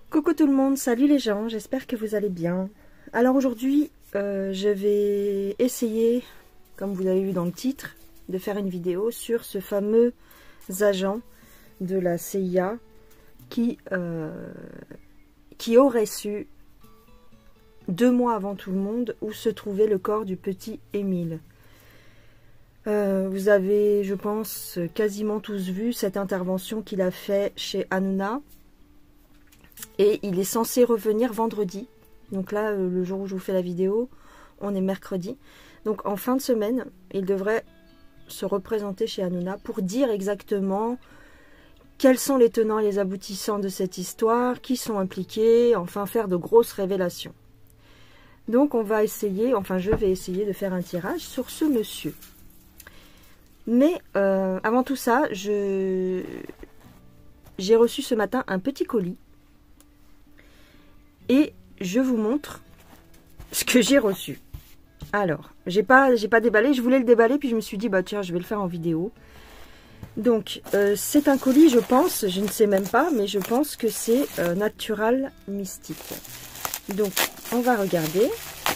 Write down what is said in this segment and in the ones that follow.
Coucou tout le monde, salut les gens, j'espère que vous allez bien. Alors aujourd'hui, je vais essayer, comme vous avez vu dans le titre, de faire une vidéo sur ce fameux agent de la CIA qui aurait su 2 mois avant tout le monde où se trouvait le corps du petit Émile. Vous avez, je pense, quasiment tous vu cette intervention qu'il a fait chez Hanouna. Et il est censé revenir vendredi. Donc là, le jour où je vous fais la vidéo, on est mercredi. Donc en fin de semaine, il devrait se représenter chez Hanouna pour dire exactement quels sont les tenants et les aboutissants de cette histoire, qui sont impliqués, enfin faire de grosses révélations. Donc on va essayer, enfin je vais essayer de faire un tirage sur ce monsieur. Mais avant tout ça, j'ai reçu ce matin un petit colis. Et je vous montre ce que j'ai reçu. Alors, j'ai pas déballé, je voulais le déballer, puis je me suis dit, bah tiens, je vais le faire en vidéo. Donc, c'est un colis, je pense, je ne sais même pas, mais je pense que c'est Natural Mystique. Donc, on va regarder.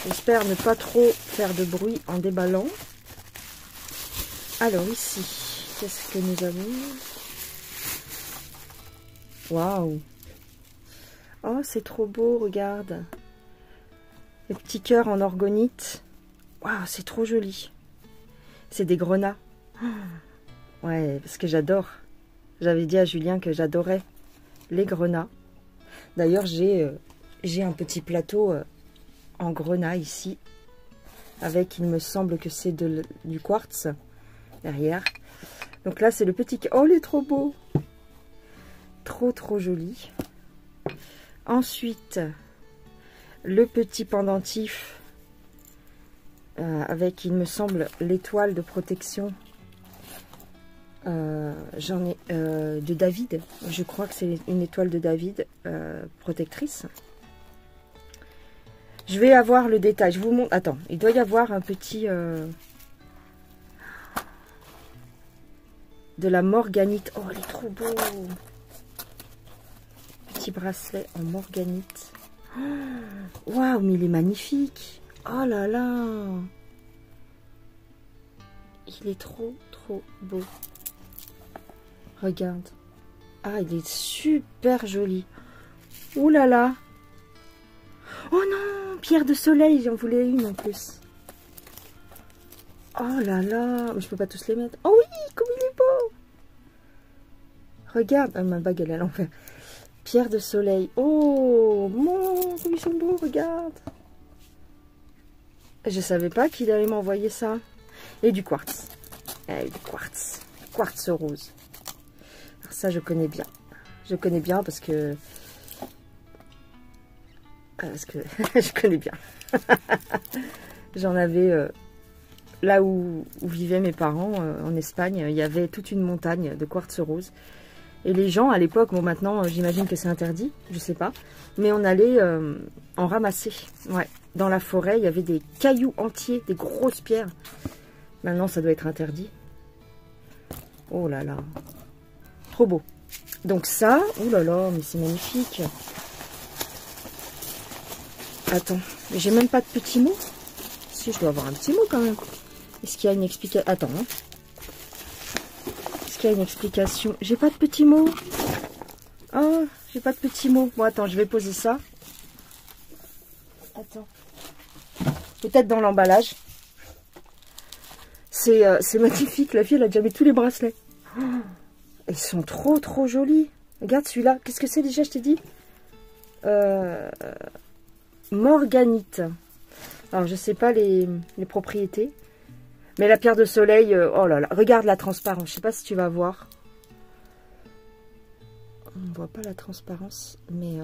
J'espère ne pas trop faire de bruit en déballant. Alors, ici, qu'est-ce que nous avons? Waouh! Oh, c'est trop beau, regarde. Les petits cœurs en orgonite. Waouh, c'est trop joli. C'est des grenats. Ouais, parce que j'adore. J'avais dit à Julien que j'adorais les grenats. D'ailleurs, j'ai un petit plateau en grenat ici. Avec, il me semble que c'est du quartz derrière. Donc là, c'est le petit... Oh, il est trop beau. Trop joli. Ensuite, le petit pendentif avec, il me semble, l'étoile de protection. J'en ai de David. Je crois que c'est une étoile de David protectrice. Je vais avoir le détail. Je vous montre. Attends, il doit y avoir un petit de la morganite. Oh, il est trop beau. Petit bracelet en morganite. Waouh, mais il est magnifique. Oh là là. Il est trop beau. Regarde. Ah, il est super joli. Ouh là là. Oh non, pierre de soleil, j'en voulais une en plus. Oh là là. Mais je peux pas tous les mettre. Oh oui, comme il est beau. Regarde. Ah, ma bague, elle est à l'envers. Pierre de soleil. Oh, mon, comme ils sont beaux, regarde. Je savais pas qu'il allait m'envoyer ça. Et du quartz. Et du quartz. Quartz rose. Alors ça, je connais bien. Je connais bien parce que... je connais bien. J'en avais... là où vivaient mes parents, en Espagne, il y avait toute une montagne de quartz rose. Et les gens, à l'époque, bon maintenant j'imagine que c'est interdit, je sais pas, mais on allait en ramasser. Ouais, dans la forêt, il y avait des cailloux entiers, des grosses pierres. Maintenant, ça doit être interdit. Oh là là, trop beau. Donc ça, oh là là, mais c'est magnifique. Attends, j'ai même pas de petits mots. Si, je dois avoir un petit mot quand même. Est-ce qu'il y a une explication? Attends, hein. Il y a une explication. J'ai pas de petits mots. Oh, j'ai pas de petits mots. Bon, attends, je vais poser ça. Attends. Peut-être dans l'emballage. C'est magnifique. La fille, elle a déjà mis tous les bracelets. Oh, ils sont trop jolis. Regarde celui-là. Qu'est-ce que c'est déjà, je t'ai dit? Morganite. Alors, je sais pas les propriétés. Mais la pierre de soleil, oh là là, regarde la transparence. Je sais pas si tu vas voir. On ne voit pas la transparence, mais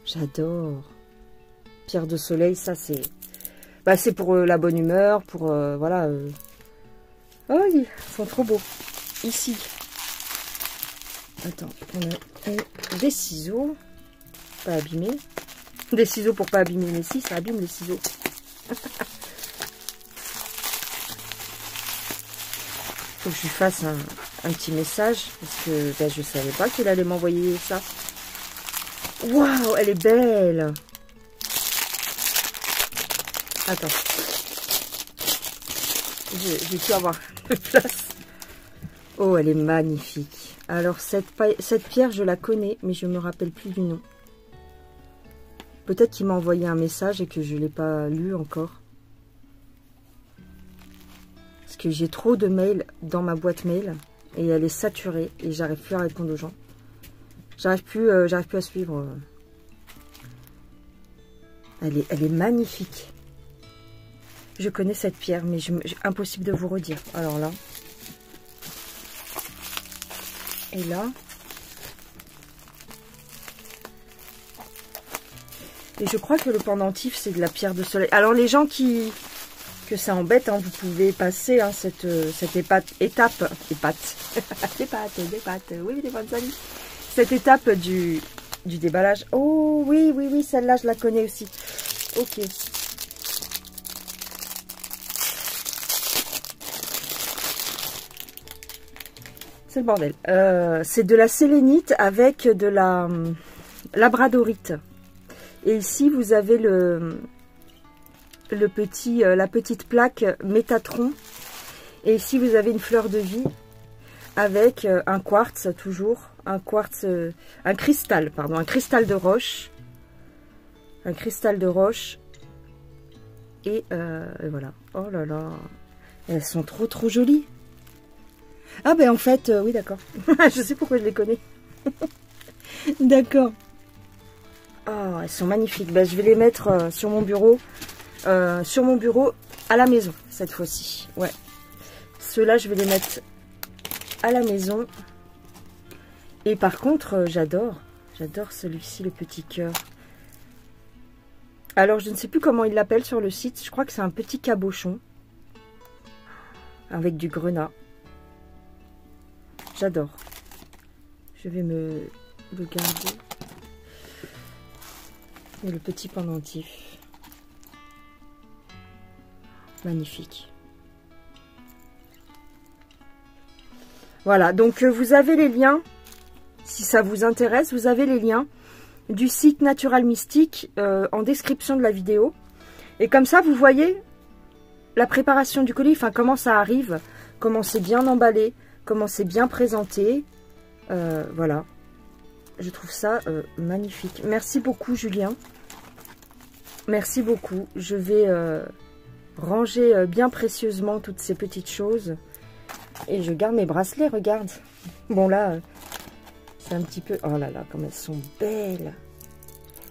j'adore. Pierre de soleil, ça c'est... Bah, c'est pour la bonne humeur, pour... voilà. Oh, ils sont trop beaux. Ici. Attends, on a des ciseaux. Pas abîmés. Des ciseaux pour pas abîmer, mais si, ça abîme les ciseaux. Faut que je lui fasse un petit message parce que ben, je savais pas qu'il allait m'envoyer ça. Waouh, elle est belle. Attends. Je vais plus avoir de place. Oh, elle est magnifique. Alors, cette pierre, je la connais, mais je me rappelle plus du nom. Peut-être qu'il m'a envoyé un message et que je ne l'ai pas lu encore. Parce que j'ai trop de mails dans ma boîte mail et elle est saturée et j'arrive plus à répondre aux gens. J'arrive plus à suivre. Elle est magnifique. Je connais cette pierre, mais impossible de vous redire. Alors là. Et là. Et je crois que le pendentif, c'est de la pierre de soleil. Alors les gens que ça embête, hein, vous pouvez passer hein, cette étape, oui, des bonnes amies. Cette étape du déballage. Oh oui, oui, oui, celle-là, je la connais aussi. Ok. C'est le bordel. C'est de la sélénite avec de la labradorite. Et ici, vous avez la petite plaque Métatron. Et ici, vous avez une fleur de vie avec un quartz, toujours. Un cristal de roche. Un cristal de roche. Et voilà. Oh là là. Elles sont trop jolies. Ah ben en fait, oui d'accord. Je sais pourquoi je les connais. D'accord. Oh, elles sont magnifiques. Ben, je vais les mettre sur mon bureau. À la maison, cette fois-ci. Ouais. Ceux-là, je vais les mettre à la maison. Et par contre, j'adore celui-ci, le petit cœur. Alors, je ne sais plus comment il l'appelle sur le site. Je crois que c'est un petit cabochon. Avec du grenat. J'adore. Je vais me le garder. Et le petit pendentif. Magnifique. Voilà, donc vous avez les liens. Si ça vous intéresse, vous avez les liens du site Natural Mystique en description de la vidéo. Et comme ça, vous voyez la préparation du colis, enfin comment ça arrive, comment c'est bien emballé, comment c'est bien présenté. Voilà. Je trouve ça magnifique. Merci beaucoup, Julien. Merci beaucoup. Je vais ranger bien précieusement toutes ces petites choses. Et je garde mes bracelets, regarde. Bon, là, c'est un petit peu... Oh là là, comme elles sont belles.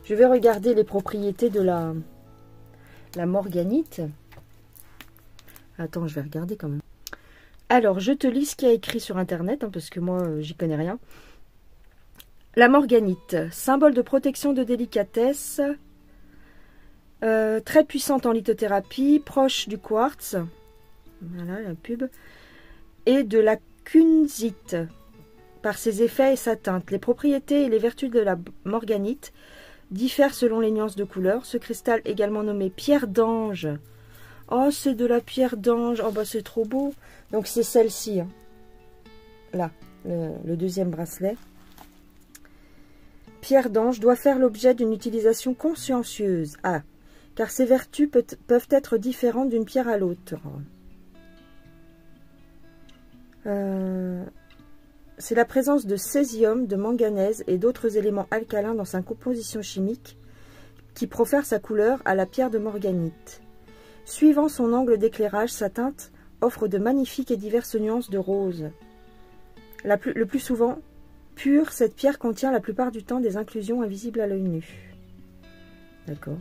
Je vais regarder les propriétés de la morganite. Attends, je vais regarder quand même. Alors, je te lis ce qu'il y a écrit sur Internet, hein, parce que moi, j'y connais rien. La morganite, symbole de protection, de délicatesse, très puissante en lithothérapie, proche du quartz, voilà la pub, et de la kunzite, par ses effets et sa teinte. Les propriétés et les vertus de la morganite diffèrent selon les nuances de couleur. Ce cristal, également nommé pierre d'ange. Oh, c'est de la pierre d'ange. Oh, bah c'est trop beau. Donc, c'est celle-ci. Hein. Là, le deuxième bracelet. Pierre d'ange doit faire l'objet d'une utilisation consciencieuse. Ah, car ses vertus peuvent être différentes d'une pierre à l'autre. C'est la présence de césium, de manganèse et d'autres éléments alcalins dans sa composition chimique qui profère sa couleur à la pierre de morganite. Suivant son angle d'éclairage, sa teinte offre de magnifiques et diverses nuances de rose. Le plus souvent pure, cette pierre contient la plupart du temps des inclusions invisibles à l'œil nu. D'accord.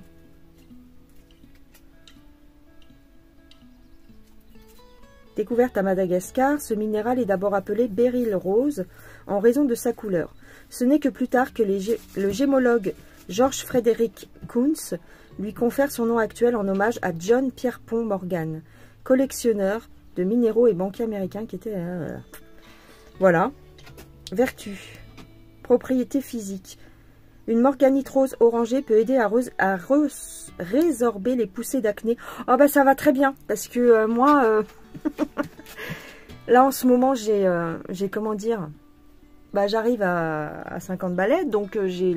Découverte à Madagascar, ce minéral est d'abord appelé béryl rose en raison de sa couleur. Ce n'est que plus tard que le gémologue George Frederick Kunz lui confère son nom actuel en hommage à John Pierpont Morgan, collectionneur de minéraux et banquier américain qui était... Voilà. Vertu. Propriété physique. Une morganite rose orangée peut aider à résorber les poussées d'acné. Oh bah ça va très bien, parce que moi, là en ce moment, j'ai comment dire, bah j'arrive à 50 balais, donc j'ai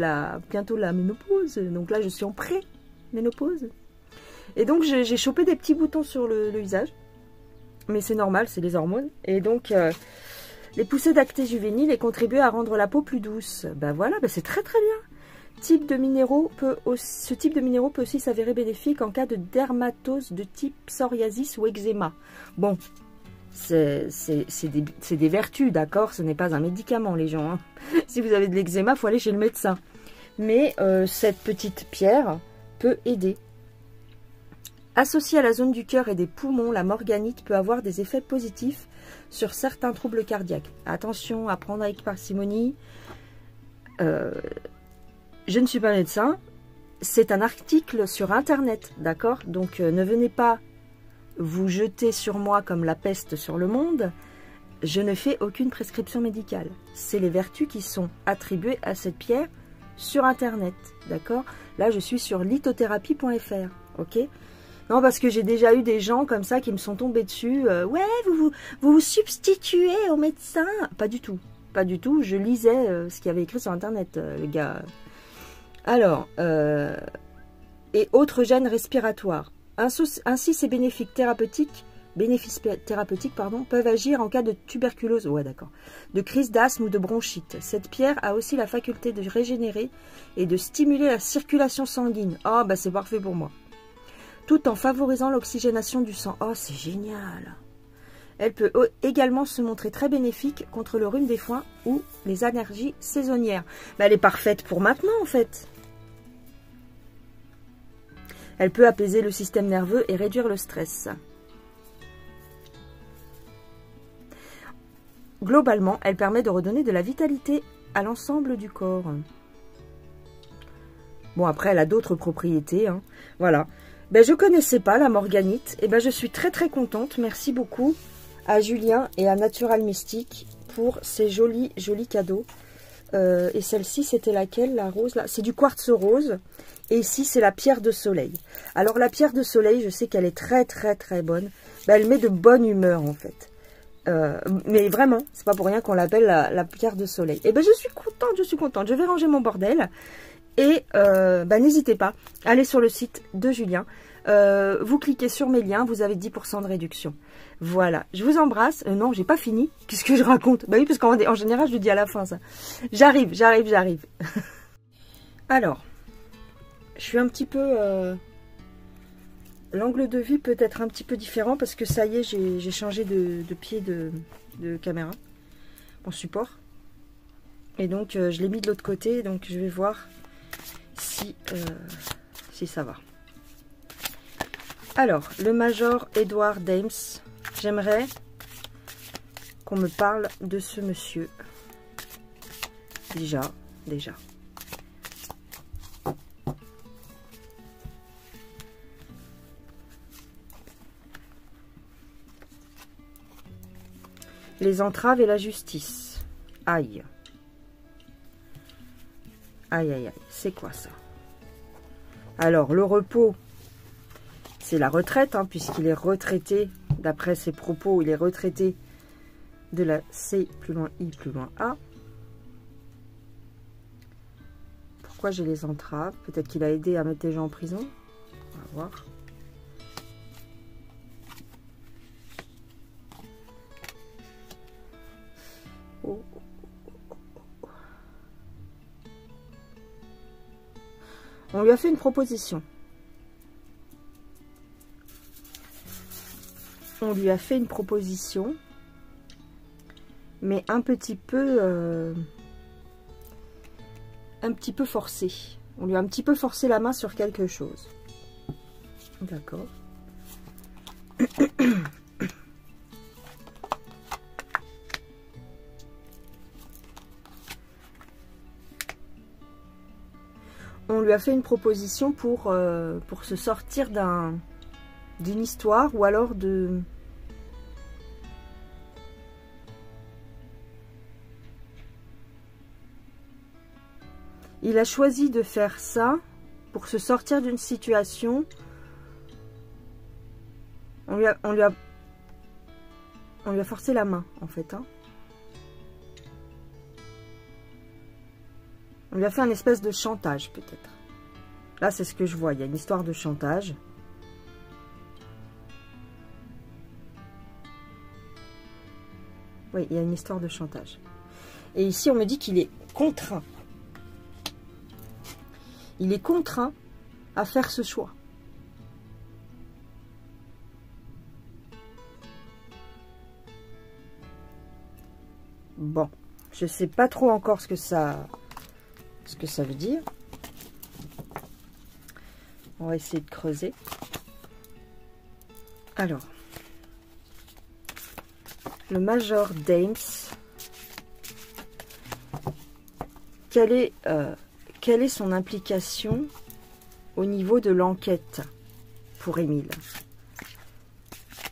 bientôt la ménopause. Donc là, je suis en pré-ménopause. Et donc j'ai chopé des petits boutons sur le visage. Mais c'est normal, c'est les hormones. Et donc, les poussées d'acné juvénile et contribuer à rendre la peau plus douce. Ben voilà, ben c'est très très bien. Ce type de minéraux peut aussi s'avérer bénéfique en cas de dermatose de type psoriasis ou eczéma. Bon, c'est des vertus, d'accord? Ce n'est pas un médicament, les gens. Hein. Si vous avez de l'eczéma, il faut aller chez le médecin. Mais cette petite pierre peut aider. Associée à la zone du cœur et des poumons, la morganite peut avoir des effets positifs sur certains troubles cardiaques. Attention à prendre avec parcimonie. Je ne suis pas médecin. C'est un article sur Internet, d'accord? Donc ne venez pas vous jeter sur moi comme la peste sur le monde. Je ne fais aucune prescription médicale. C'est les vertus qui sont attribuées à cette pierre sur Internet, d'accord? Là, je suis sur lithothérapie.fr, ok? Non, parce que j'ai déjà eu des gens comme ça qui me sont tombés dessus. Ouais, vous vous substituez au médecin. Pas du tout. Pas du tout. Je lisais ce qu'il y avait écrit sur Internet, les gars. Alors, et autres gènes respiratoires. Ainsi, ces bénéfices thérapeutiques, peuvent agir en cas de tuberculose, ouais, d'accord, de crise d'asthme ou de bronchite. Cette pierre a aussi la faculté de régénérer et de stimuler la circulation sanguine. Oh, bah c'est parfait pour moi. Tout en favorisant l'oxygénation du sang. Oh, c'est génial! Elle peut également se montrer très bénéfique contre le rhume des foins ou les allergies saisonnières. Mais elle est parfaite pour maintenant, en fait. Elle peut apaiser le système nerveux et réduire le stress. Globalement, elle permet de redonner de la vitalité à l'ensemble du corps. Bon, après, elle a d'autres propriétés. Hein. Voilà. Ben, je ne connaissais pas la morganite. Et ben, je suis très très contente. Merci beaucoup à Julien et à Natural Mystique pour ces jolis cadeaux. Et celle-ci, c'était laquelle, la rose là? C'est du quartz rose. Et ici, c'est la pierre de soleil. Alors, la pierre de soleil, je sais qu'elle est très très très bonne. Ben, elle met de bonne humeur en fait. Mais vraiment, c'est pas pour rien qu'on l'appelle la pierre de soleil. Et ben, je suis contente, je suis contente. Je vais ranger mon bordel. Et n'hésitez pas, allez sur le site de Julien, vous cliquez sur mes liens, vous avez 10% de réduction. Voilà, je vous embrasse. Non, j'ai pas fini. Qu'est-ce que je raconte? Bah oui, parce qu'en général, je le dis à la fin, ça. J'arrive. Alors, je suis un petit peu... L'angle de vue peut être un petit peu différent parce que ça y est, j'ai changé de pied de caméra, mon support. Et donc, je l'ai mis de l'autre côté, donc je vais voir si ça va. Alors, le Major Edward Dames, j'aimerais qu'on me parle de ce monsieur. Déjà. Les entraves et la justice. Aïe. Aïe, c'est quoi ça? Alors, le repos, c'est la retraite, hein, puisqu'il est retraité, d'après ses propos, il est retraité de la C plus loin I plus loin A. Pourquoi j'ai les entraves? Peut-être qu'il a aidé à mettre des gens en prison. On va voir. Oh. On lui a fait une proposition. Mais un petit peu forcée. On lui a un petit peu forcé la main sur quelque chose. D'accord. On lui a fait une proposition pour se sortir d'une histoire ou alors de... Il a choisi de faire ça pour se sortir d'une situation. On lui a forcé la main, en fait. Hein. On lui a fait un espèce de chantage, peut-être. Là, c'est ce que je vois. Il y a une histoire de chantage. Oui, il y a une histoire de chantage. Et ici, on me dit qu'il est contraint. Il est contraint à faire ce choix. Bon, je ne sais pas trop encore ce que ça veut dire. On va essayer de creuser. Alors, le Major Dames, quelle est son implication au niveau de l'enquête pour Émile?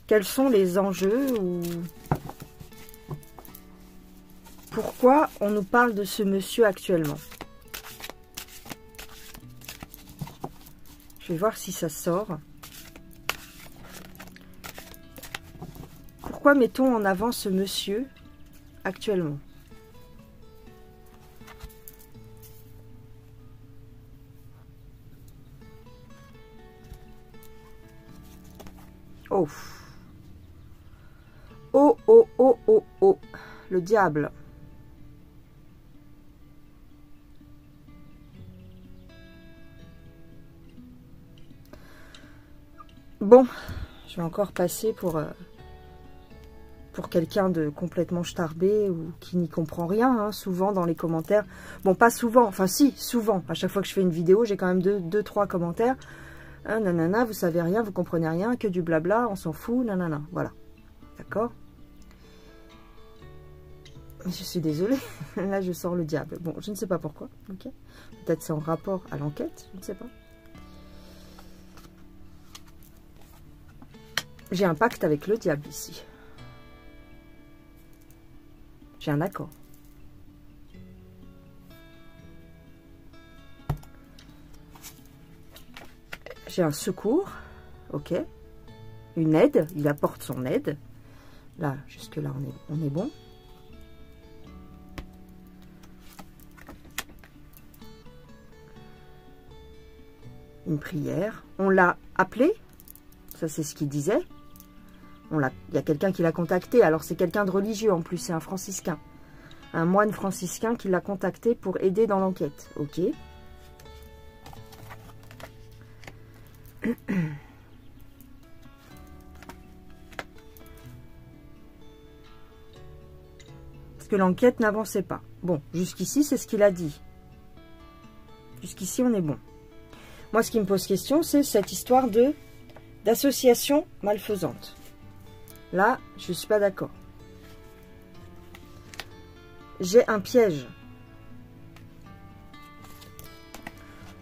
Quels sont les enjeux ou pourquoi on nous parle de ce monsieur actuellement? Je vais voir si ça sort. Pourquoi mettons en avant ce monsieur actuellement? Oh. Oh, oh, oh, oh, oh. Le diable. Bon, je vais encore passer pour quelqu'un de complètement starbé ou qui n'y comprend rien, hein, souvent dans les commentaires. Bon, pas souvent, enfin si, souvent. À chaque fois que je fais une vidéo, j'ai quand même 2-3 commentaires. Hein, nanana, vous savez rien, vous comprenez rien, que du blabla, on s'en fout, nanana. Voilà. D'accord? Je suis désolée. Là, je sors le diable. Bon, je ne sais pas pourquoi. Ok. Peut-être c'est en rapport à l'enquête, je ne sais pas. J'ai un pacte avec le diable ici. J'ai un accord. J'ai un secours. Ok. Une aide. Il apporte son aide. Là, jusque-là, on est bon. Une prière. On l'a appelé. Ça, c'est ce qu'il disait. Il y a quelqu'un qui l'a contacté. Alors, c'est quelqu'un de religieux en plus. C'est un franciscain. Un moine franciscain qui l'a contacté pour aider dans l'enquête. Ok. Parce que l'enquête n'avançait pas. Bon, jusqu'ici, c'est ce qu'il a dit. Jusqu'ici, on est bon. Moi, ce qui me pose question, c'est cette histoire d'association malfaisante. Là, je ne suis pas d'accord. J'ai un piège.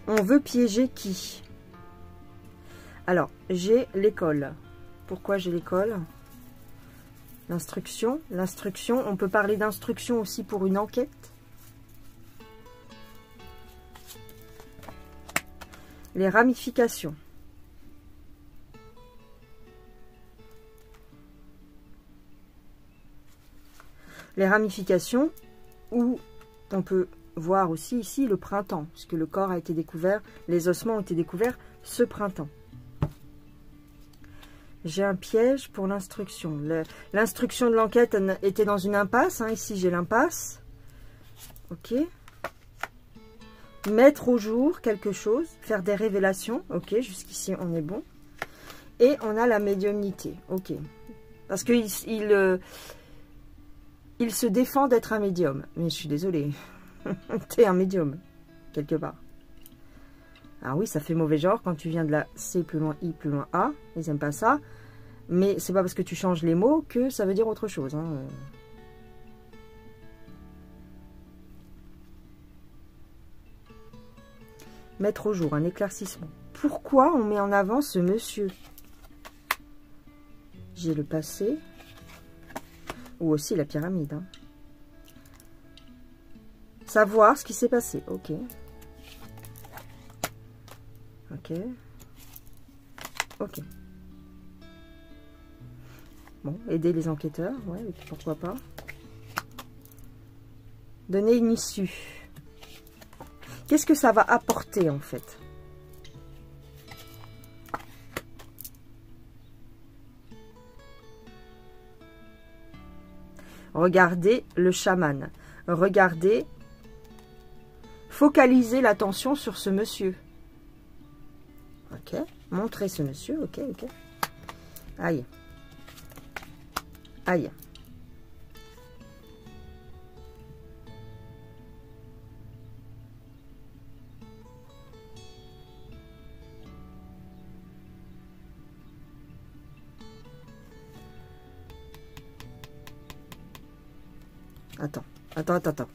On veut piéger qui? Alors, j'ai l'école. Pourquoi j'ai l'école? L'instruction. L'instruction, on peut parler d'instruction aussi pour une enquête. Les ramifications. Les ramifications, où on peut voir aussi ici le printemps, puisque le corps a été découvert, les ossements ont été découverts ce printemps. J'ai un piège pour l'instruction. L'instruction de l'enquête était dans une impasse. Hein, ici, j'ai l'impasse. Ok. Mettre au jour quelque chose. Faire des révélations. Ok, jusqu'ici, on est bon. Et on a la médiumnité. Ok. Parce qu'il il se défend d'être un médium. Mais je suis désolée. T'es un médium, quelque part. Alors oui, ça fait mauvais genre quand tu viens de la C plus loin I plus loin A. Ils n'aiment pas ça. Mais c'est pas parce que tu changes les mots que ça veut dire autre chose. Hein. Mettre au jour un éclaircissement. Pourquoi on met en avant ce monsieur? J'ai le passé. Ou aussi la pyramide. Hein. Savoir ce qui s'est passé. Ok. Ok. Ok. Bon, aider les enquêteurs, ouais, pourquoi pas. Donner une issue. Qu'est-ce que ça va apporter, en fait? Regardez le chaman. Regardez. Focalisez l'attention sur ce monsieur. Ok. Montrez ce monsieur. Ok, ok. Aïe. Aïe. Attends, attends, attends, attends.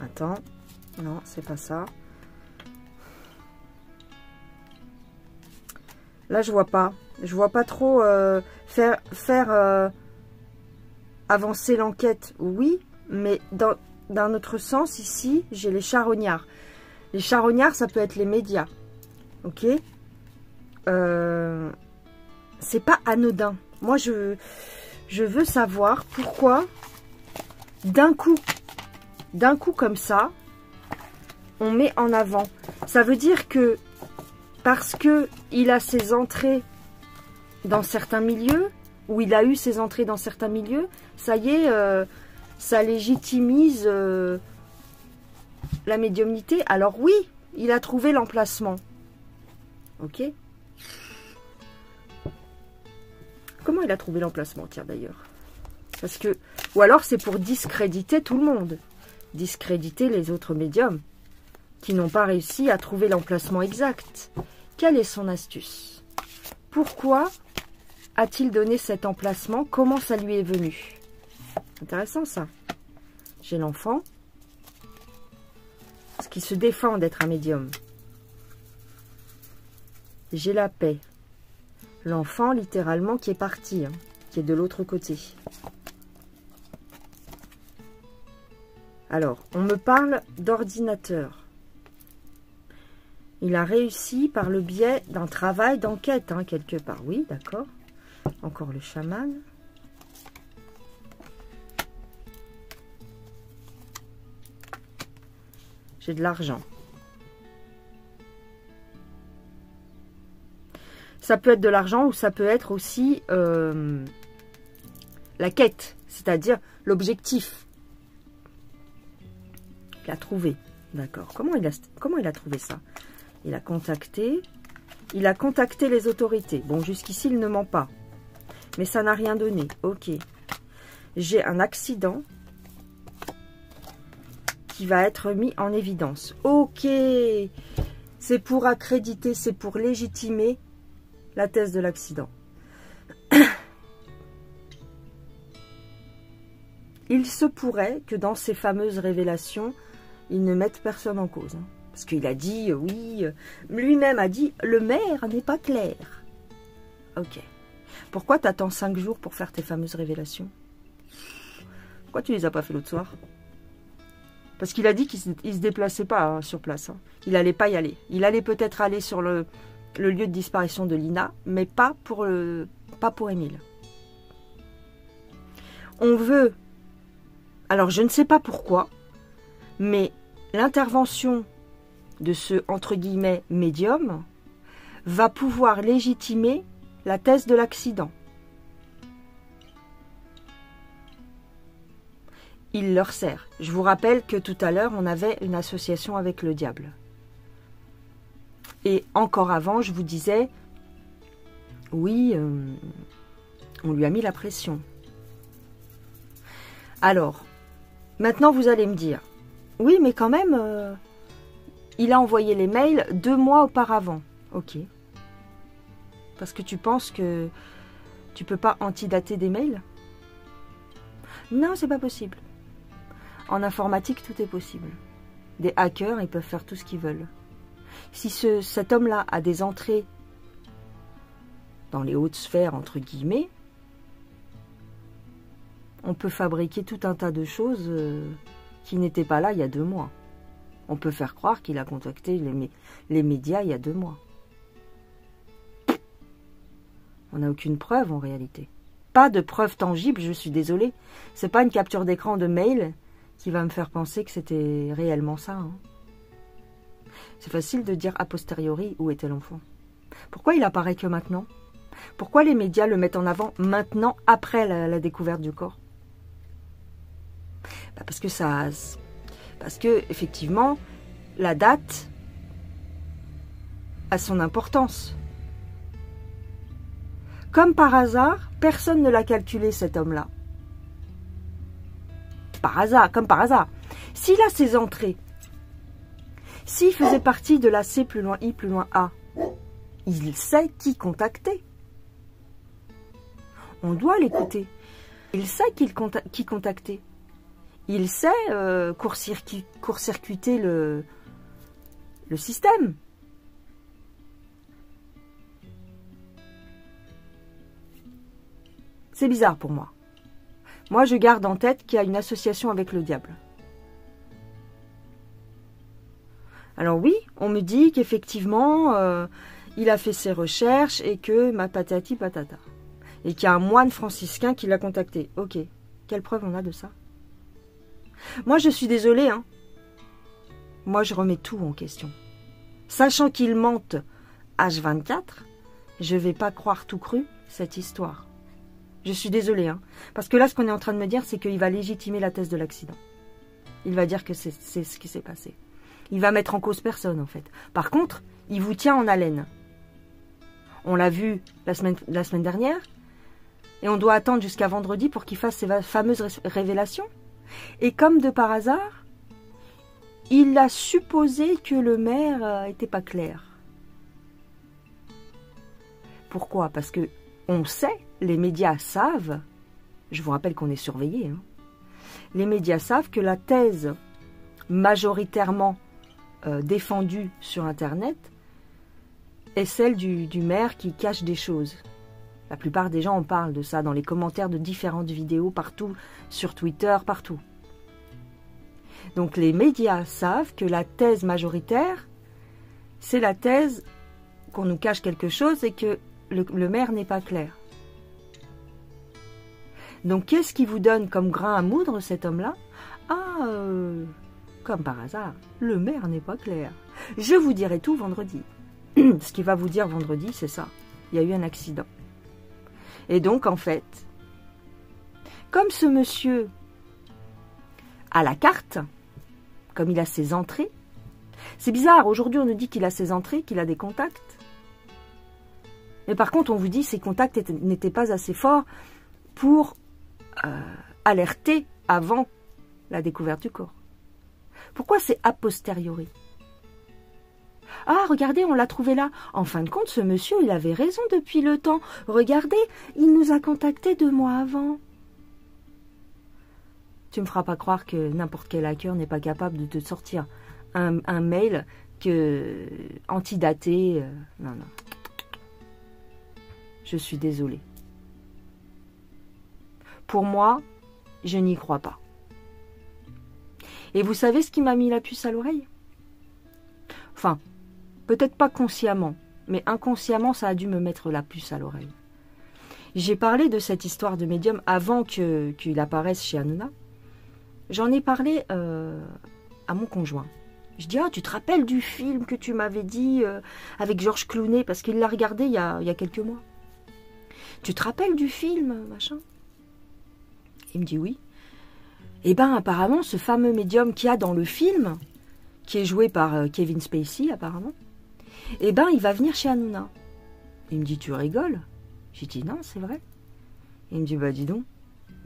Attends. Non, c'est pas ça. Là, je vois pas. Je vois pas trop faire avancer l'enquête. Oui, mais d'un autre sens, ici, j'ai les charognards. Les charognards, ça peut être les médias. Ok, c'est pas anodin. Moi, je veux savoir pourquoi, d'un coup comme ça, on met en avant. Ça veut dire que parce que il a ses entrées dans certains milieux, ou il a eu ses entrées dans certains milieux, ça y est, ça légitimise la médiumnité. Alors oui, il a trouvé l'emplacement. Ok. Comment il a trouvé l'emplacement, tiens, d'ailleurs? Parce que, ou alors c'est pour discréditer tout le monde. Discréditer les autres médiums qui n'ont pas réussi à trouver l'emplacement exact. Quelle est son astuce? Pourquoi a-t-il donné cet emplacement? Comment ça lui est venu? Intéressant, ça. J'ai l'enfant. Ce qui se défend d'être un médium. J'ai la paix. L'enfant, littéralement, qui est parti, hein, qui est de l'autre côté. Alors, on me parle d'ordinateur. Il a réussi par le biais d'un travail d'enquête, hein, quelque part. Oui, d'accord. Encore le chaman. J'ai de l'argent. Ça peut être de l'argent ou ça peut être aussi la quête, c'est-à-dire l'objectif. Il a trouvé. D'accord. Comment il a trouvé ça? Il a contacté les autorités. Bon, jusqu'ici, il ne ment pas. Mais ça n'a rien donné. Ok. J'ai un accident qui va être mis en évidence. Ok. C'est pour accréditer, c'est pour légitimer la thèse de l'accident. Il se pourrait que dans ces fameuses révélations, il ne mette personne en cause. Hein. Parce qu'il a dit, oui, lui-même a dit, le maire n'est pas clair. Ok. Pourquoi tu attends 5 jours pour faire tes fameuses révélations? Pourquoi tu les as pas fait l'autre soir? Parce qu'il a dit qu'il ne se déplaçait pas hein, sur place. Hein. Il n'allait pas y aller. Il allait peut-être aller sur le lieu de disparition de Lina, mais pas pour Émile. On veut... Alors, je ne sais pas pourquoi, mais l'intervention de ce, entre guillemets, médium va pouvoir légitimer la thèse de l'accident. Il leur sert. Je vous rappelle que tout à l'heure, on avait une association avec le diable. Et encore avant, je vous disais, oui, on lui a mis la pression. Alors, maintenant vous allez me dire, oui, mais quand même, il a envoyé les mails 2 mois auparavant. Ok. Parce que tu penses que tu peux pas antidater des mails? Non, c'est pas possible. En informatique, tout est possible. Des hackers, ils peuvent faire tout ce qu'ils veulent. Si cet homme-là a des entrées dans les hautes sphères, entre guillemets, on peut fabriquer tout un tas de choses qui n'étaient pas là il y a 2 mois. On peut faire croire qu'il a contacté les médias il y a 2 mois. On n'a aucune preuve en réalité. Pas de preuve tangible, je suis désolée. C'est pas une capture d'écran de mail qui va me faire penser que c'était réellement ça. Hein. C'est facile de dire a posteriori où était l'enfant. Pourquoi il apparaît que maintenant? Pourquoi les médias le mettent en avant maintenant, après la découverte du corps? Parce que effectivement, la date a son importance. Comme par hasard, personne ne l'a calculé, cet homme-là. Par hasard, comme par hasard. S'il a ses entrées, s'il faisait partie de la C plus loin I plus loin A, il sait qui contacter. On doit l'écouter. Il sait qui contacter. Il sait court-circuiter le système. C'est bizarre pour moi. Moi, je garde en tête qu'il y a une association avec le diable. Alors oui, on me dit qu'effectivement, il a fait ses recherches et que ma patati patata. Et qu'il y a un moine franciscain qui l'a contacté. Ok, quelle preuve on a de ça? Moi, je suis désolée, hein. Moi, je remets tout en question. Sachant qu'il mente H24, je ne vais pas croire tout cru cette histoire. Je suis désolée, hein. Parce que là, ce qu'on est en train de me dire, c'est qu'il va légitimer la thèse de l'accident. Il va dire que c'est ce qui s'est passé. Il va mettre en cause personne, en fait. Par contre, il vous tient en haleine. On l'a vu la semaine dernière, et on doit attendre jusqu'à vendredi pour qu'il fasse ses fameuses révélations. Et comme de par hasard, il a supposé que le maire n'était pas clair. Pourquoi? Parce que on sait, les médias savent, je vous rappelle qu'on est surveillé, hein, les médias savent que la thèse majoritairement défendue sur Internet est celle du maire qui cache des choses. La plupart des gens en parlent de ça dans les commentaires de différentes vidéos, partout, sur Twitter, partout. Donc les médias savent que la thèse majoritaire, c'est la thèse qu'on nous cache quelque chose et que le maire n'est pas clair. Donc qu'est-ce qui vous donne comme grain à moudre, cet homme-là? Ah, comme par hasard, le maire n'est pas clair. Je vous dirai tout vendredi. Ce qu'il va vous dire vendredi, c'est ça. Il y a eu un accident. Et donc, en fait, comme ce monsieur a la carte, comme il a ses entrées, c'est bizarre, aujourd'hui on nous dit qu'il a ses entrées, qu'il a des contacts. Mais par contre, on vous dit que ces contacts n'étaient pas assez forts pour alerter avant la découverte du corps. Pourquoi c'est a posteriori? Ah, regardez, on l'a trouvé là. En fin de compte, ce monsieur, il avait raison depuis le temps. Regardez, il nous a contactés 2 mois avant. Tu me feras pas croire que n'importe quel hacker n'est pas capable de te sortir un mail antidaté. Non, non. Je suis désolée. Pour moi, je n'y crois pas. Et vous savez ce qui m'a mis la puce à l'oreille? Enfin, peut-être pas consciemment, mais inconsciemment, ça a dû me mettre la puce à l'oreille. J'ai parlé de cette histoire de médium avant qu'il apparaisse chez Hanouna. J'en ai parlé à mon conjoint. Je dis, tu te rappelles du film que tu m'avais dit avec Georges Clooney, parce qu'il l'a regardé il y a quelques mois. Tu te rappelles du film, machin? Il me dit oui. Eh bien, apparemment, ce fameux médium qu'il y a dans le film, qui est joué par Kevin Spacey, apparemment, eh bien, il va venir chez Hanouna. Il me dit, tu rigoles? J'ai dit, non, c'est vrai. Il me dit, bah, dis donc.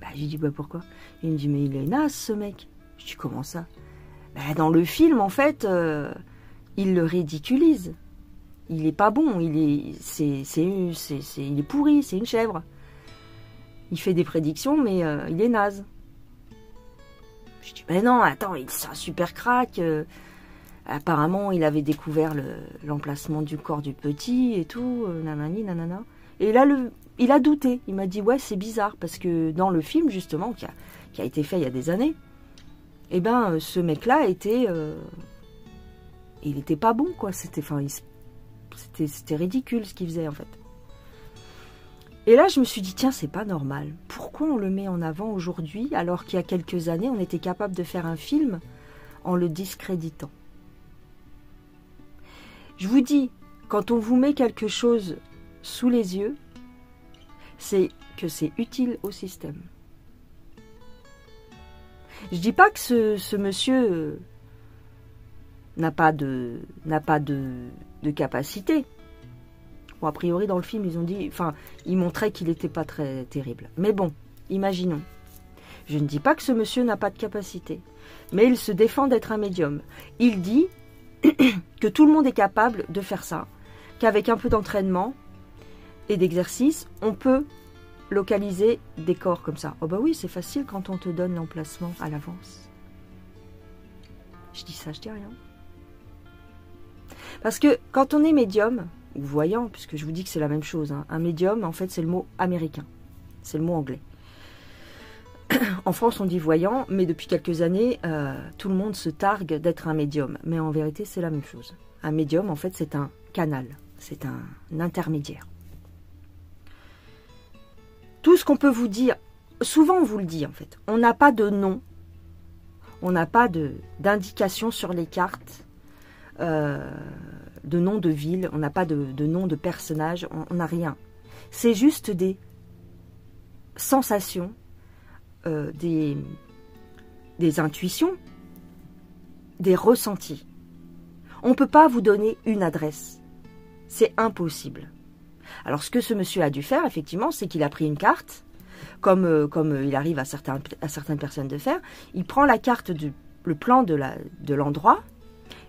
Bah, j'ai dit, bah, pourquoi? Il me dit, mais il est naze, ce mec. Je dis, comment ça? Bah, dans le film, en fait, il le ridiculise. Il est pas bon, il est pourri, c'est une chèvre. Il fait des prédictions, mais il est naze. Je dis, ben non, attends, c'est un super crack. Apparemment, il avait découvert l'emplacement du corps du petit et tout, nanani, nanana. Et là, il a douté. Il m'a dit, ouais, c'est bizarre, parce que dans le film, justement, qui a été fait il y a des années, eh ben, ce mec-là était Et il n'était pas bon, quoi. C'était ridicule ce qu'il faisait, en fait. Et là, je me suis dit, tiens, c'est pas normal. Pourquoi on le met en avant aujourd'hui, alors qu'il y a quelques années, on était capable de faire un film en le discréditant? Je vous dis, quand on vous met quelque chose sous les yeux, c'est que c'est utile au système. Je dis pas que ce monsieur n'a pas de capacité. Bon, a priori, dans le film, ils montraient qu'il n'était pas très terrible. Mais bon, imaginons. Je ne dis pas que ce monsieur n'a pas de capacité, mais il se défend d'être un médium. Il dit que tout le monde est capable de faire ça, qu'avec un peu d'entraînement et d'exercice, on peut localiser des corps comme ça. Oh bah oui, c'est facile quand on te donne l'emplacement à l'avance. Je dis ça, je dis rien. Parce que quand on est médium, ou voyant, puisque je vous dis que c'est la même chose, hein, un médium, en fait, c'est le mot américain. C'est le mot anglais. En France, on dit voyant, mais depuis quelques années, tout le monde se targue d'être un médium. Mais en vérité, c'est la même chose. Un médium, en fait, c'est un canal. C'est un intermédiaire. Tout ce qu'on peut vous dire, souvent on vous le dit, en fait. On n'a pas de nom. On n'a pas d'indication sur les cartes. De nom de ville. On n'a pas de nom de personnage. On n'a rien. C'est juste des sensations. Des intuitions, des ressentis. On ne peut pas vous donner une adresse. C'est impossible. Alors, ce que ce monsieur a dû faire, effectivement, c'est qu'il a pris une carte, comme il arrive à certaines personnes de faire. Il prend la carte, le plan de l'endroit,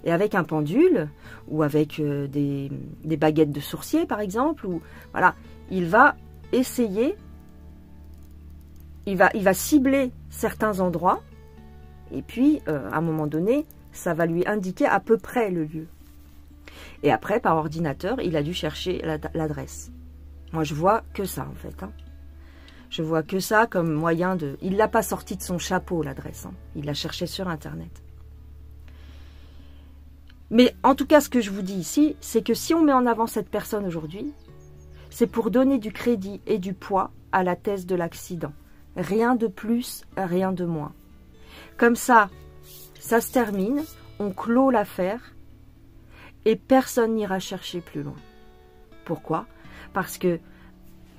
et avec un pendule, ou avec des baguettes de sourcier, par exemple, ou voilà, il va essayer. Il va cibler certains endroits et puis, à un moment donné, ça va lui indiquer à peu près le lieu. Et après, par ordinateur, il a dû chercher l'adresse. Moi, je vois que ça, en fait. Hein. Je vois que ça comme moyen de... Il ne l'a pas sorti de son chapeau, l'adresse. Hein. Il l'a cherché sur Internet. Mais en tout cas, ce que je vous dis ici, c'est que si on met en avant cette personne aujourd'hui, c'est pour donner du crédit et du poids à la thèse de l'accident. Rien de plus, rien de moins. Comme ça, ça se termine, on clôt l'affaire et personne n'ira chercher plus loin. Pourquoi? Parce que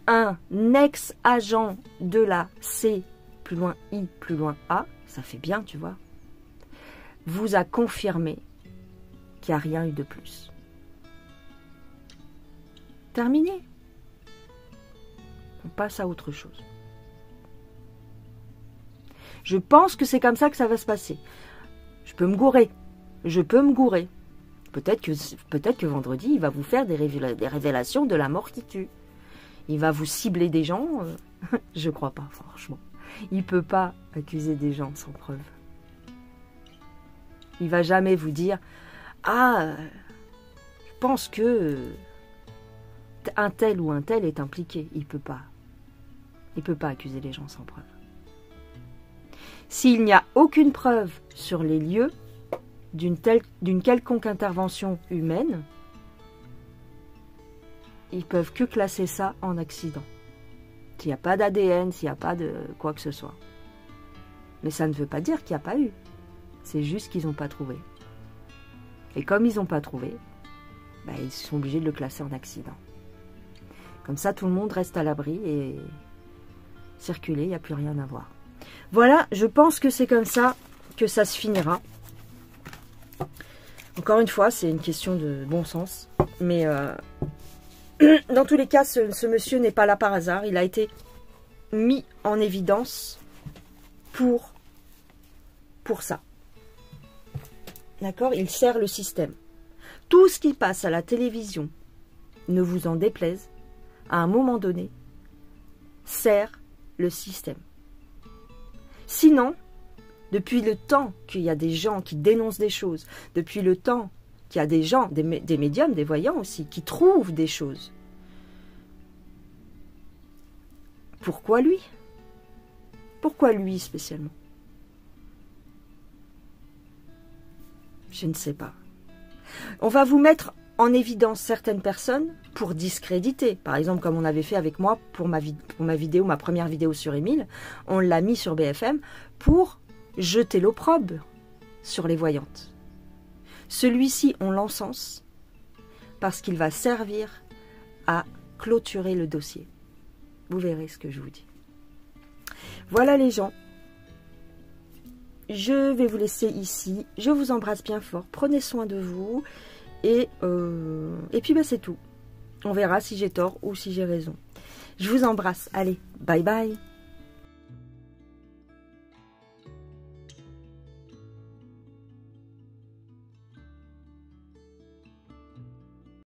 un ex-agent de la C, plus loin I, plus loin A, ça fait bien, tu vois, vous a confirmé qu'il n'y a rien eu de plus. Terminé. On passe à autre chose. Je pense que c'est comme ça que ça va se passer. Je peux me gourer. Peut-être que vendredi, il va vous faire des révélations de la mort qui tue. Il va vous cibler des gens. Je crois pas, franchement. Il peut pas accuser des gens sans preuve. Il va jamais vous dire « Ah, je pense que un tel ou un tel est impliqué. » Il peut pas. Il peut pas accuser les gens sans preuve. S'il n'y a aucune preuve sur les lieux d'une quelconque intervention humaine, ils peuvent que classer ça en accident. S'il n'y a pas d'ADN, s'il n'y a pas de quoi que ce soit. Mais ça ne veut pas dire qu'il n'y a pas eu. C'est juste qu'ils n'ont pas trouvé. Et comme ils n'ont pas trouvé, ils sont obligés de le classer en accident. Comme ça, tout le monde reste à l'abri et circuler, il n'y a plus rien à voir. Voilà, je pense que c'est comme ça que ça se finira. Encore une fois, c'est une question de bon sens. Mais dans tous les cas, ce monsieur n'est pas là par hasard. Il a été mis en évidence pour ça. D'accord? Il sert le système. Tout ce qui passe à la télévision, ne vous en déplaise, à un moment donné, sert le système. Sinon, depuis le temps qu'il y a des gens qui dénoncent des choses, depuis le temps qu'il y a des gens, des médiums, des voyants aussi, qui trouvent des choses, pourquoi lui? Pourquoi lui spécialement? Je ne sais pas. On va vous mettre en évidence certaines personnes pour discréditer. Par exemple, comme on avait fait avec moi pour ma vidéo, ma première vidéo sur Émile, on l'a mis sur BFM pour jeter l'opprobre sur les voyantes. Celui-ci, on l'encense parce qu'il va servir à clôturer le dossier. Vous verrez ce que je vous dis. Voilà les gens. Je vais vous laisser ici. Je vous embrasse bien fort. Prenez soin de vous. Et puis bah, c'est tout. On verra si j'ai tort ou si j'ai raison. Je vous embrasse. Allez, bye bye.